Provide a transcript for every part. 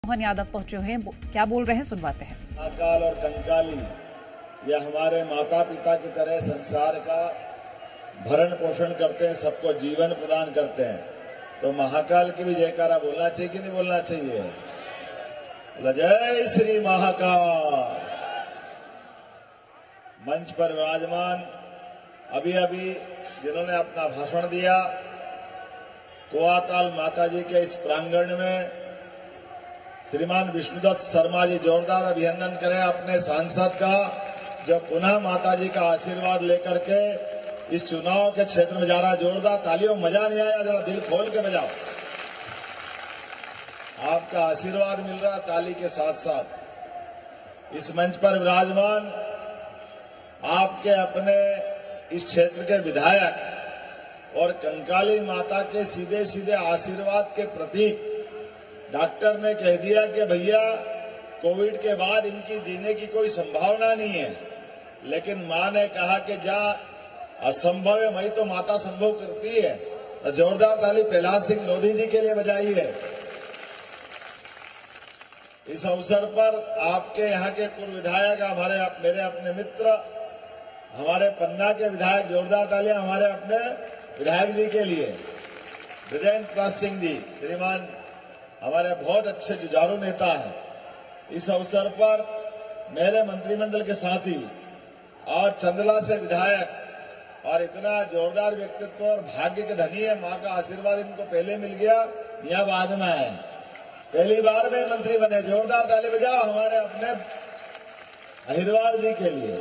मोहन यादव पहुंचे हुए हैं, क्या बोल रहे हैं सुनवाते हैं। महाकाल और कंकाली ये हमारे माता पिता की तरह संसार का भरण पोषण करते हैं, सबको जीवन प्रदान करते हैं। तो महाकाल की भी जयकारा बोलना चाहिए कि नहीं बोलना चाहिए? बोला जय श्री महाकाल। मंच पर विराजमान अभी अभी जिन्होंने अपना भाषण दिया, कोआताल माताजी के इस प्रांगण में श्रीमान विष्णुदत्त शर्मा जी जोरदार अभिनंदन करें अपने सांसद का, जो पुनः माताजी का आशीर्वाद लेकर के इस चुनाव के क्षेत्र में जा रहा। जोरदार तालियों, मजा नहीं आया? जरा दिल खोल के बजाओ। आपका आशीर्वाद मिल रहा ताली के साथ साथ। इस मंच पर विराजमान आपके अपने इस क्षेत्र के विधायक और कंकाली माता के सीधे सीधे आशीर्वाद के प्रतीक डॉक्टर ने कह दिया कि भैया कोविड के बाद इनकी जीने की कोई संभावना नहीं है, लेकिन मां ने कहा कि जा असंभव है मई तो माता संभव करती है। तो जोरदार ताली प्रहलाद सिंह लोधी जी के लिए बजाई है। इस अवसर पर आपके यहाँ के पूर्व विधायक, मेरे अपने मित्र, हमारे पन्ना के विधायक, जोरदार तालियां हमारे अपने विधायक जी के लिए, विजयेंद्र प्रताप सिंह जी श्रीमान हमारे बहुत अच्छे जुझारू नेता हैं। इस अवसर पर मेरे मंत्रिमंडल के साथी और चंदला से विधायक और इतना जोरदार व्यक्तित्व और भाग्य के धनी है, मां का आशीर्वाद इनको पहले मिल गया या बाद में आए, पहली बार में मंत्री बने। जोरदार ताली बजाओ हमारे अपने अहिरवार जी के लिए।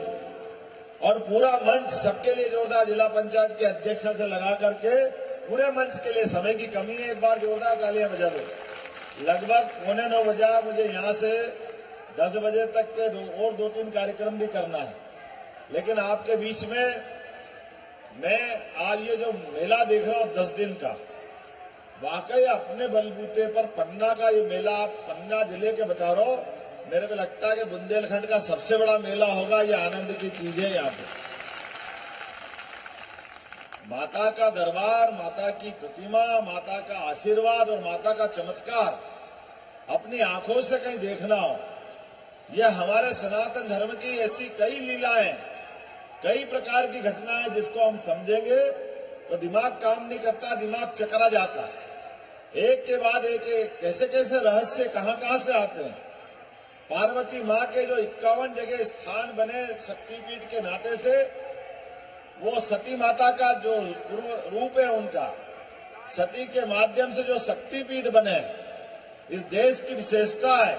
और पूरा मंच सबके लिए जोरदार, जिला पंचायत के अध्यक्ष से लगा करके पूरे मंच के लिए। समय की कमी है, एक बार जोरदार तालियां बजा दो। लगभग 8:45 बजा, मुझे यहाँ से 10 बजे तक के दो तीन कार्यक्रम भी करना है, लेकिन आपके बीच में मैं आज ये जो मेला देख रहा हूँ 10 दिन का, वाकई अपने बलबूते पर पन्ना का ये मेला, आप पन्ना जिले के बता रहा हूँ, मेरे को लगता है कि बुंदेलखंड का सबसे बड़ा मेला होगा। ये आनंद की चीज है। यहाँ पे माता का दरबार, माता की प्रतिमा, माता का आशीर्वाद और माता का चमत्कार अपनी आंखों से कहीं देखना हो, यह हमारे सनातन धर्म की ऐसी कई लीलाएं, कई प्रकार की घटनाएं जिसको हम समझेंगे तो दिमाग काम नहीं करता, दिमाग चकरा जाता है। एक के बाद एक कैसे कैसे रहस्य कहां से आते हैं। पार्वती माँ के जो 51 जगह स्थान बने शक्तिपीठ के नाते से, वो सती माता का जो रूप है उनका, सती के माध्यम से जो शक्तिपीठ बने, इस देश की विशेषता है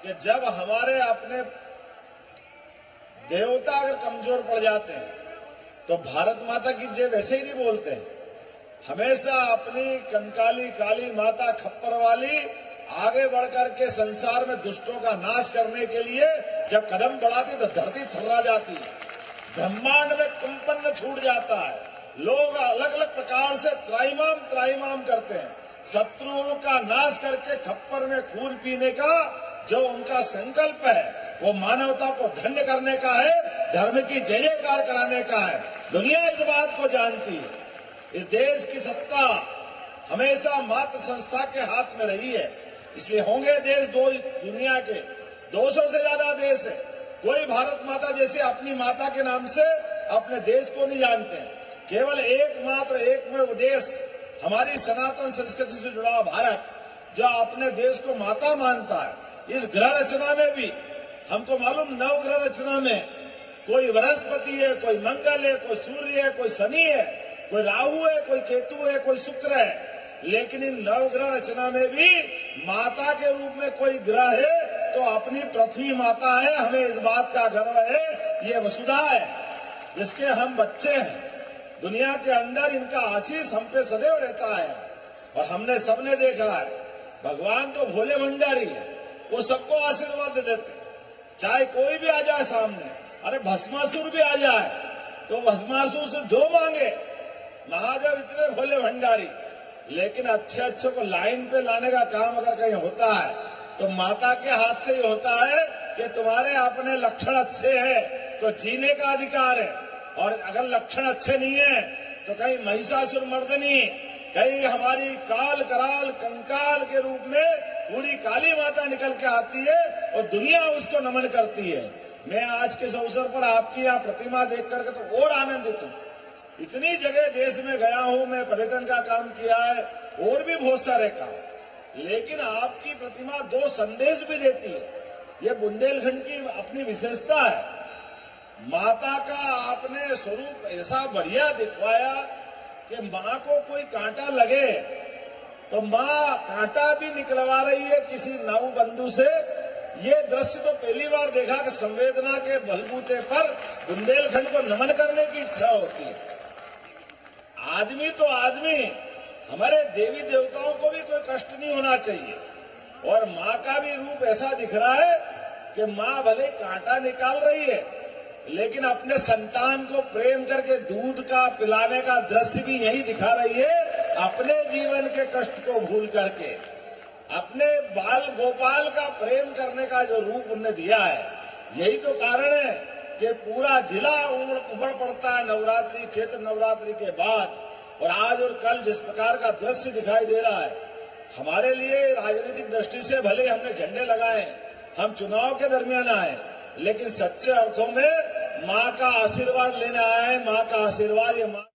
कि जब हमारे अपने देवता अगर कमजोर पड़ जाते हैं तो भारत माता की जय वैसे ही नहीं बोलते हैं। हमेशा अपनी कंकाली काली माता खप्पर वाली आगे बढ़कर के संसार में दुष्टों का नाश करने के लिए जब कदम बढ़ाती तो धरती थर्रा जाती है, ब्रह्मांड में कंपन छूट जाता है, लोग अलग अलग प्रकार से त्राइमाम करते हैं। शत्रुओं का नाश करके खप्पर में खून पीने का जो उनका संकल्प है, वो मानवता को धन्य करने का है, धर्म की जय जयकार कराने का है। दुनिया इस बात को जानती है। इस देश की सत्ता हमेशा मात्र संस्था के हाथ में रही है, इसलिए होंगे देश दो दुनिया के 200 से ज्यादा देश है, कोई भारत माता जैसे अपनी माता के नाम से अपने देश को नहीं जानते। केवल एकमात्र एकमेव देश हमारी सनातन संस्कृति से जुड़ा भारत, जो अपने देश को माता मानता है। इस ग्रह रचना में भी हमको मालूम, 9 ग्रह रचना में कोई बृहस्पति है, कोई मंगल है, कोई सूर्य है, कोई शनि है, कोई राहु है, कोई केतु है, कोई शुक्र है, लेकिन इन 9 ग्रह रचना में भी माता के रूप में कोई ग्रह है तो अपनी पृथ्वी माता है। हमें इस बात का गर्व है, ये वसुधा है जिसके हम बच्चे हैं। दुनिया के अंदर इनका आशीष हम पे सदैव रहता है और हमने सबने देखा है, भगवान तो भोले भंडारी है, वो सबको आशीर्वाद दे देते, चाहे कोई भी आ जाए सामने। अरे भस्मासुर भी आ जाए तो भस्मासुर से जो मांगे, महादेव इतने भोले भंडारी। लेकिन अच्छे को लाइन पे लाने का काम अगर कहीं होता है तो माता के हाथ से ही होता है कि तुम्हारे अपने लक्षण अच्छे हैं तो जीने का अधिकार है, और अगर लक्षण अच्छे नहीं है तो कहीं महिषासुर मर्दनी, कहीं हमारी काल कराल कंकाल के रूप में पूरी काली माता निकल के आती है और दुनिया उसको नमन करती है। मैं आज के इस अवसर पर आपकी यहाँ प्रतिमा देख करके तो और आनंदित हूँ। इतनी जगह देश में गया हूँ, मैं पर्यटन का काम किया है और भी बहुत सारे काम, लेकिन आपकी प्रतिमा दो संदेश भी देती है। ये बुंदेलखंड की अपनी विशेषता है। माता का आपने स्वरूप ऐसा बढ़िया दिखवाया कि माँ को कोई कांटा लगे तो माँ कांटा भी निकलवा रही है किसी नाव बंधु से। ये दृश्य तो पहली बार देखा कि संवेदना के बलबूते पर बुंदेलखंड को नमन करने की इच्छा होती है। आदमी तो आदमी, हमारे देवी देवताओं को भी कोई कष्ट नहीं होना चाहिए। और माँ का भी रूप ऐसा दिख रहा है कि माँ भले कांटा निकाल रही है, लेकिन अपने संतान को प्रेम करके दूध का पिलाने का दृश्य भी यही दिखा रही है। अपने जीवन के कष्ट को भूल करके अपने बाल गोपाल का प्रेम करने का जो रूप उन्हें दिया है, यही तो कारण है कि पूरा जिला उमड़ पड़ता है नवरात्रि, चैत्र नवरात्रि के बाद। और आज और कल जिस प्रकार का दृश्य दिखाई दे रहा है, हमारे लिए राजनीतिक दृष्टि से भले हमने झंडे लगाए, हम चुनाव के दरमियान आए, लेकिन सच्चे अर्थों में माँ का आशीर्वाद लेने आए हैं। माँ का आशीर्वाद ये माँ।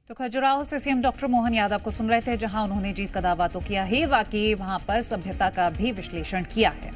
तो खजुराहो से सीएम डॉक्टर मोहन यादव को सुन रहे थे, जहां उन्होंने जीत का दावा तो किया ही, बाकी वहां पर सभ्यता का भी विश्लेषण किया है।